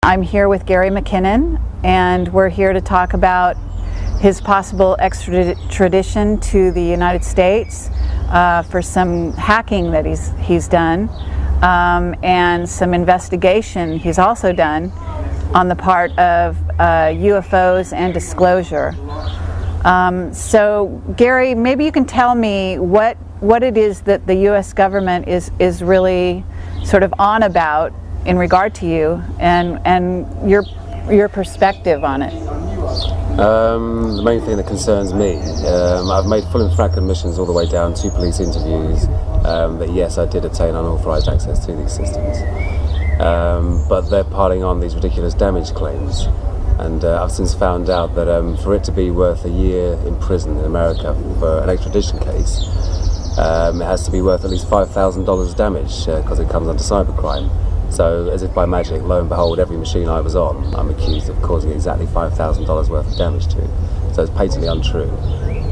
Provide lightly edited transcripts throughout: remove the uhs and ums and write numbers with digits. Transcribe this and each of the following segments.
I'm here with Gary McKinnon, and we're here to talk about his possible extradition to the United States for some hacking that he's done, and some investigation he's also done on the part of UFOs and disclosure. So Gary, maybe you can tell me what it is that the U.S. government is really sort of on about in regard to you, and your perspective on it. The main thing that concerns me, I've made full and frank admissions all the way down to police interviews that yes, I did obtain unauthorized access to these systems, but they're piling on these ridiculous damage claims, and I've since found out that for it to be worth a year in prison in America for an extradition case, it has to be worth at least $5,000 damage because it comes under cybercrime. So, as if by magic, lo and behold, every machine I was on, I'm accused of causing exactly $5,000 worth of damage to. So it's patently untrue.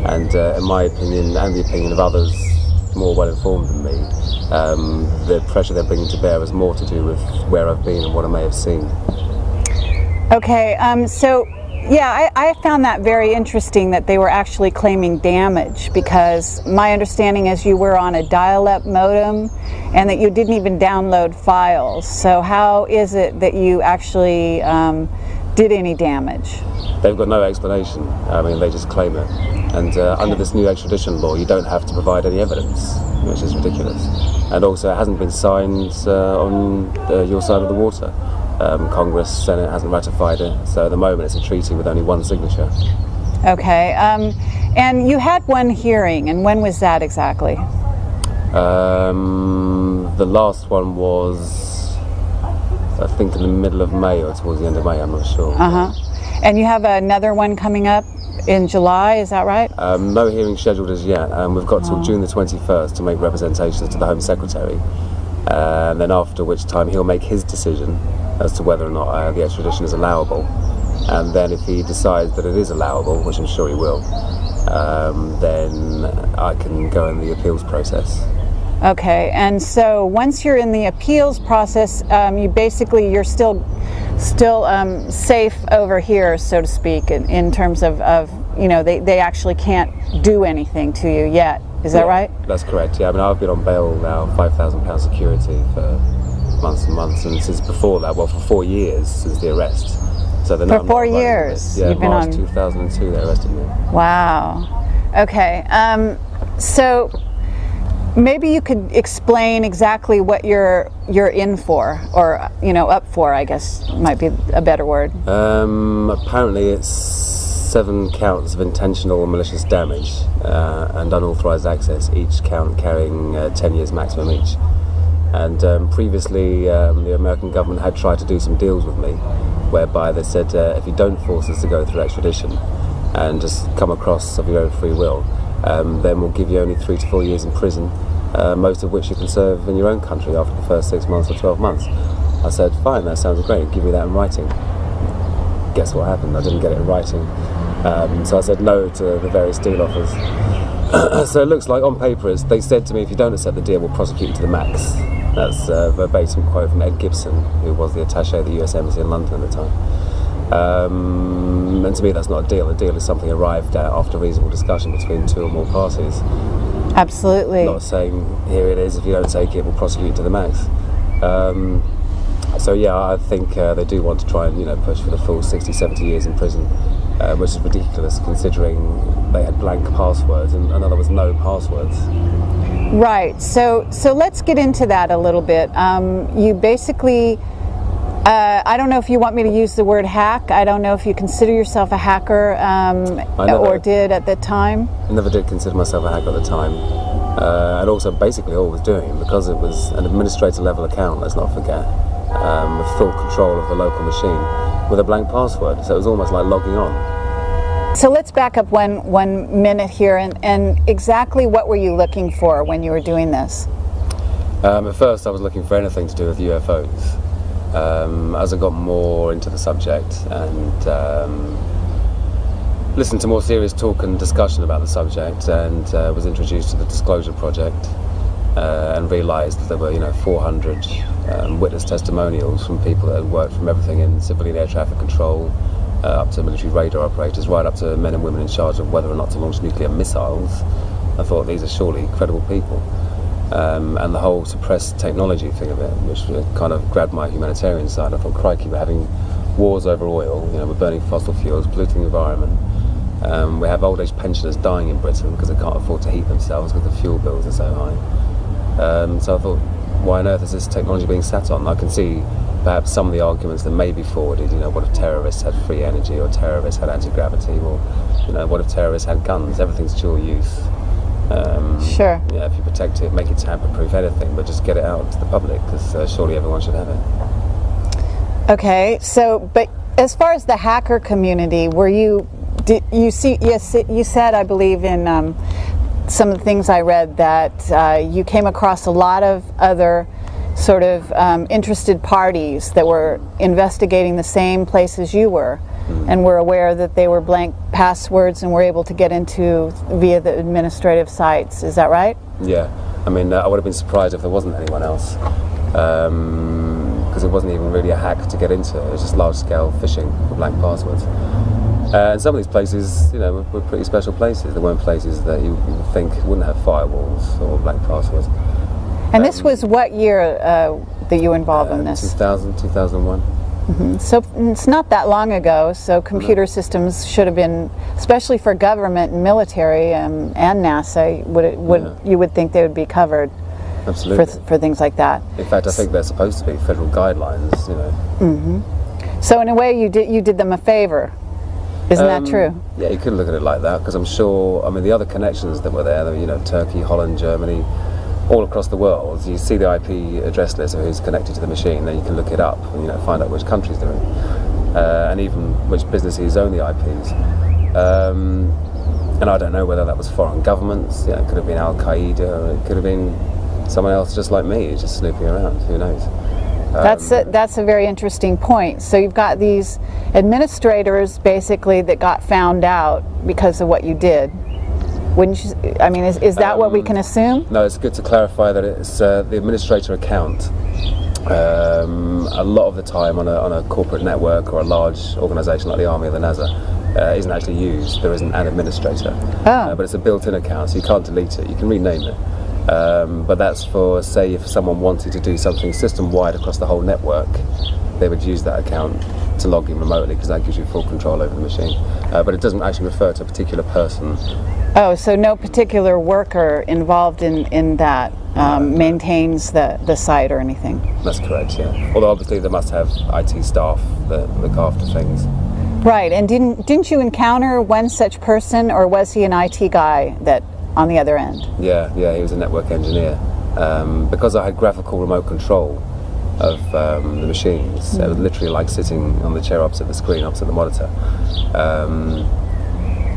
And in my opinion, and the opinion of others more well-informed than me, the pressure they're bringing to bear has more to do with where I've been and what I may have seen. Okay, so yeah, I found that very interesting that they were actually claiming damage, because my understanding is you were on a dial-up modem and that you didn't even download files. So how is it that you actually did any damage? They've got no explanation. I mean, they just claim it. And under this new extradition law, you don't have to provide any evidence, which is ridiculous. And also, it hasn't been signed on your side of the water. Congress, Senate hasn't ratified it, so at the moment it's a treaty with only one signature. Okay, and you had one hearing, and when was that exactly? The last one was, I think, in the middle of May or towards the end of May, I'm not sure. And you have another one coming up in July, is that right? No hearing scheduled as yet. We've got till June the 21st to make representations to the Home Secretary, and then after which time he'll make his decision as to whether or not the extradition is allowable. And then if he decides that it is allowable, which I'm sure he will, then I can go in the appeals process. Okay, and so once you're in the appeals process, you're still safe over here, so to speak, in terms of they actually can't do anything to you yet. Is that right? That's correct, yeah. I mean, I've been on bail now, £5,000 security for months and months, and since before that, well, for 4 years since the arrest. So they're for 4 years? Yeah, March 2002 they arrested me. Wow. Okay, so maybe you could explain exactly what you're in for, or up for, I guess might be a better word. Apparently it's 7 counts of intentional and malicious damage and unauthorized access, each count carrying 10 years maximum each. And previously the American government had tried to do some deals with me, whereby they said if you don't force us to go through extradition and just come across of your own free will, then we'll give you only 3 to 4 years in prison, most of which you can serve in your own country after the first 6 months or 12 months. I said, fine, that sounds great, give me that in writing. Guess what happened? I didn't get it in writing. So I said no to the various deal offers. So it looks like on paper they said to me, if you don't accept the deal, we'll prosecute you to the max. That's a verbatim quote from Ed Gibson, who was the attaché of the US Embassy in London at the time. And to me that's not a deal. A deal is something arrived at after reasonable discussion between 2 or more parties. Absolutely. Not saying, here it is, if you don't take it, we'll prosecute you to the max. So yeah, I think they do want to try and push for the full 60, 70 years in prison, which is ridiculous considering they had blank passwords and there was no passwords. Right. So let's get into that a little bit. You basically, I don't know if you want me to use the word hack. I don't know if you consider yourself a hacker or did at the time. I never did consider myself a hacker at the time. And also basically all I was doing, because it was an administrator level account, let's not forget, with full control of the local machine with a blank password, so it was almost like logging on. So let's back up one minute here, and exactly what were you looking for when you were doing this? At first I was looking for anything to do with UFOs. As I got more into the subject and listened to more serious talk and discussion about the subject, and was introduced to the Disclosure Project, and realised that there were 400 witness testimonials from people that had worked from everything in civilian air traffic control, up to military radar operators, right up to men and women in charge of whether or not to launch nuclear missiles. I thought these are surely credible people. And the whole suppressed technology thing of it, which kind of grabbed my humanitarian side. I thought, crikey, we're having wars over oil, we're burning fossil fuels, polluting the environment. We have old age pensioners dying in Britain because they can't afford to heat themselves because the fuel bills are so high. So I thought, why on earth is this technology being sat on? I can see perhaps some of the arguments that may be forwarded, what if terrorists had free energy, or terrorists had anti-gravity, or what if terrorists had guns? Everything's dual use. Sure. Yeah, if you protect it, make it tamper-proof, anything, but just get it out to the public, because surely everyone should have it. Okay, so, but as far as the hacker community, you said, I believe, in some of the things I read, that you came across a lot of other sort of interested parties that were investigating the same places you were, and were aware that they were blank passwords and were able to get into via the administrative sites. Is that right? Yeah. I mean, I would have been surprised if there wasn't anyone else, because it wasn't even really a hack to get into. It was just large-scale phishing for blank passwords. And some of these places, were pretty special places. There weren't places that you would think wouldn't have firewalls or blank passwords. And this was what year that you were involved in this? 2000, 2001. Mm-hmm. So it's not that long ago, so computer systems should have been, especially for government and military and NASA, you would think they would be covered. Absolutely. For things like that. In fact, I think they're supposed to be federal guidelines, Mm-hmm. So in a way you did them a favor. Isn't that true? Yeah, you could look at it like that, because I'm sure, the other connections that were there, Turkey, Holland, Germany, all across the world, you see the IP address list of who's connected to the machine, then you can look it up and find out which countries they're in, and even which businesses own the IPs. And I don't know whether that was foreign governments, it could have been Al-Qaeda, or it could have been someone else just like me, just snooping around, who knows. That's a very interesting point. So you've got these administrators basically that got found out because of what you did. Wouldn't you? Is that what we can assume? No, it's good to clarify that it's the administrator account. A lot of the time on a corporate network or a large organisation like the Army or the NASA isn't actually used. There isn't an administrator, but it's a built-in account, so you can't delete it. You can rename it. But that's for, say, if someone wanted to do something system-wide across the whole network, they would use that account to log in remotely, because that gives you full control over the machine. But it doesn't actually refer to a particular person. Oh, so no particular worker involved in that maintains the site or anything? That's correct, yeah. Although obviously they must have IT staff that look after things. Right, and didn't you encounter one such person, or was he an IT guy that on the other end? Yeah, he was a network engineer. Because I had graphical remote control of the machines, it was literally like sitting on the chair opposite the screen, opposite the monitor.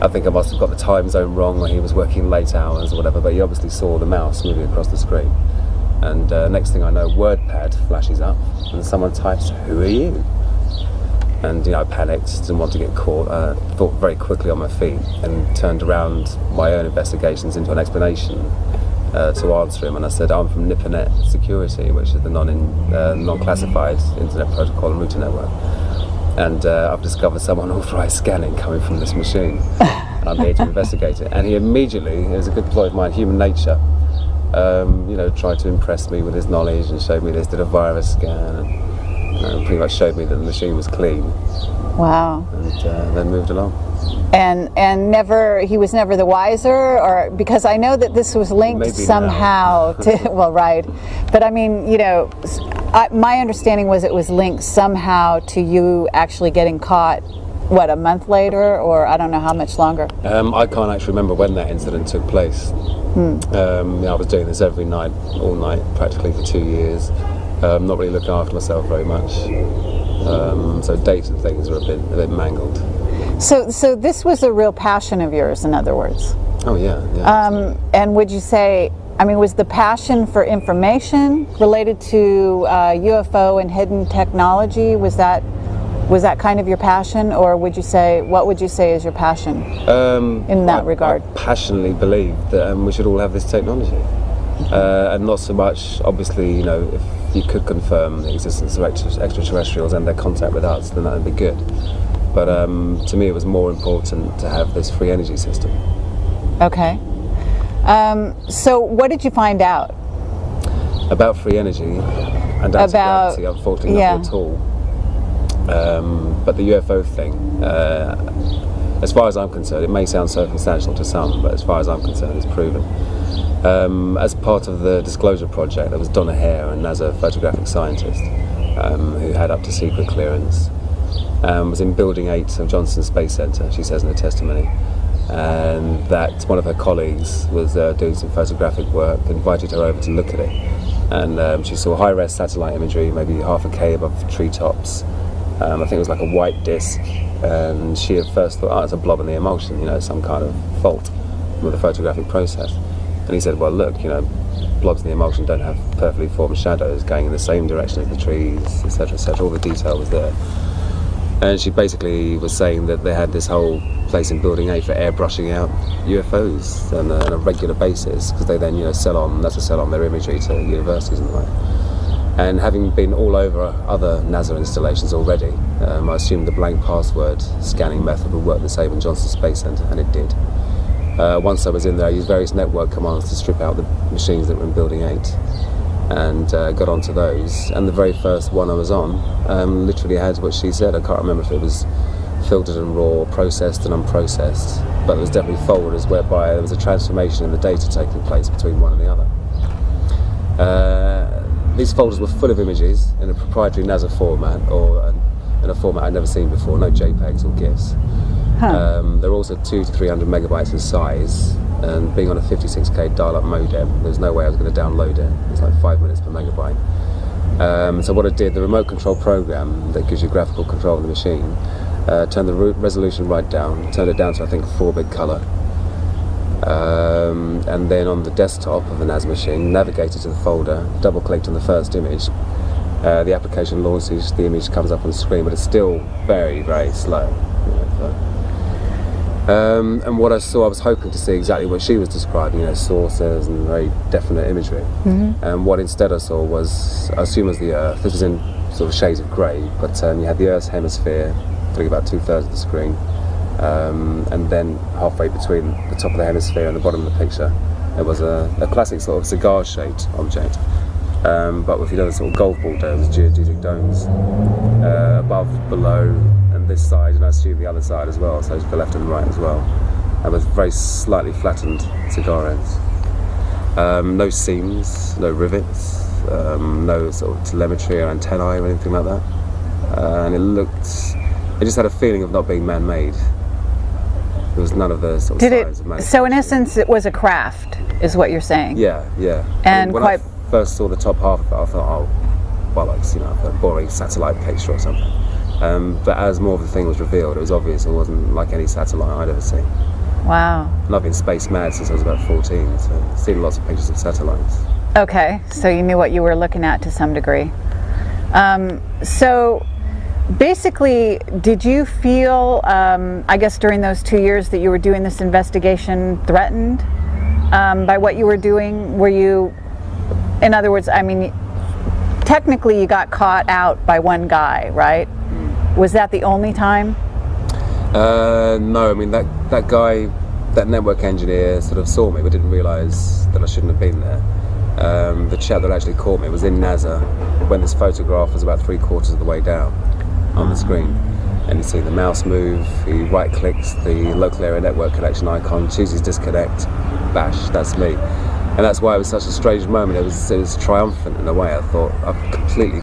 I think I must have got the time zone wrong when he was working late hours or whatever, but he obviously saw the mouse moving across the screen. And next thing I know, WordPad flashes up and someone types, "Who are you?" And I panicked, didn't want to get caught. Thought very quickly on my feet and turned around my own investigations into an explanation to answer him. And I said, "I'm from Nippernet Security, which is the non-classified internet protocol and router network. And I've discovered some unauthorized scanning coming from this machine. And I'm here to investigate it." And he immediately, it was a good ploy of mine, human nature, tried to impress me with his knowledge and showed me this, did a virus scan, and pretty much showed me that the machine was clean. Wow. And then moved along. And he was never the wiser, or because I know that this was linked Maybe somehow to, well, right, but my understanding was it was linked somehow to you actually getting caught, what, a month later, or I don't know how much longer? I can't actually remember when that incident took place. I was doing this every night, all night, practically for 2 years. Not really looking after myself very much. So dates and things are a bit mangled. So this was a real passion of yours, in other words? Oh yeah. And would you say, was the passion for information related to UFO and hidden technology? Was that kind of your passion, or what would you say is your passion in that regard? I passionately believe that we should all have this technology. and not so much, obviously, you know, if you could confirm the existence of extraterrestrials and their contact with us, then that would be good. But to me, it was more important to have this free energy system. Okay. So what did you find out? About free energy and anti-gravity, unfortunately, nothing at all. But the UFO thing, as far as I'm concerned, it may sound circumstantial to some, but as far as I'm concerned, it's proven. As part of the disclosure project, there was Donna Hare, a NASA photographic scientist who had up to secret clearance, was in Building 8 of Johnson Space Center, she says in her testimony, and that one of her colleagues was doing some photographic work, invited her over to look at it, and she saw high-res satellite imagery, maybe half a K above treetops. I think it was like a white disc, and she at first thought, oh, it's a blob in the emulsion, you know, some kind of fault with the photographic process. And he said, well, look, you know, blobs in the emulsion don't have perfectly formed shadows going in the same direction as the trees, etc., etc. All the detail was there. And she basically was saying that they had this whole place in Building 8 for airbrushing out UFOs on a regular basis, because they then, you know, sell on their imagery to universities and the like. And having been all over other NASA installations already, I assumed the blank password scanning method would work the same in Johnson Space Center, and it did. Once I was in there, I used various network commands to strip out the machines that were in Building 8, and got onto those. And the very first one I was on literally had what she said. I can't remember if it was filtered and raw, processed and unprocessed, but it was definitely folders whereby there was a transformation in the data taking place between one and the other. These folders were full of images in a proprietary NASA format, or in a format I'd never seen before, no JPEGs or GIFs. Huh. They're also 200 to 300 megabytes in size, and being on a 56k dial-up modem, there's no way I was going to download it. It's like 5 minutes per megabyte. So what I did, the remote control program that gives you graphical control of the machine, turned the resolution right down, turned it down to I think 4-bit color. And then on the desktop of the NAS machine, navigated to the folder, double-clicked on the first image. The application launches, the image comes up on the screen, but it's still very, very slow. And what I saw, I was hoping to see exactly what she was describing, you know, sources and very definite imagery. And what instead I saw was, I assume was the Earth. This was in sort of shades of grey, but you had the Earth's hemisphere, I think about 2/3 of the screen. And then halfway between the top of the hemisphere and the bottom of the picture, there was a classic sort of cigar-shaped object, but with, you know, the sort of golf ball domes, geodetic domes, above, below, and this side, and I assume the other side as well, so the left and the right as well, and with very slightly flattened cigar ends. No seams, no rivets, no sort of telemetry or antennae or anything like that, and it just had a feeling of not being man-made. There was none of the sort of signs of manufacturing. So in essence, it was a craft, is what you're saying? Yeah, yeah. And when I first saw the top half of it, I thought, oh, well, it's, you know, a boring satellite picture or something. But as more of the thing was revealed, it was obvious it wasn't like any satellite I'd ever seen. Wow. And I've been space mad since I was about 14, so I've seen lots of pictures of satellites. Okay, so you knew what you were looking at to some degree. So basically, did you feel, I guess during those 2 years that you were doing this investigation, threatened by what you were doing? Were you, in other words, I mean, technically you got caught out by one guy, right? Was that the only time? No, I mean, that guy, that network engineer sort of saw me but didn't realise that I shouldn't have been there. The chap that actually caught me was in NASA when this photograph was about 3/4 of the way down on the screen, and you see the mouse move, he right clicks the local area network connection icon, chooses disconnect, bash, that's me. And that's why it was such a strange moment. It was triumphant in a way. I thought, I've completely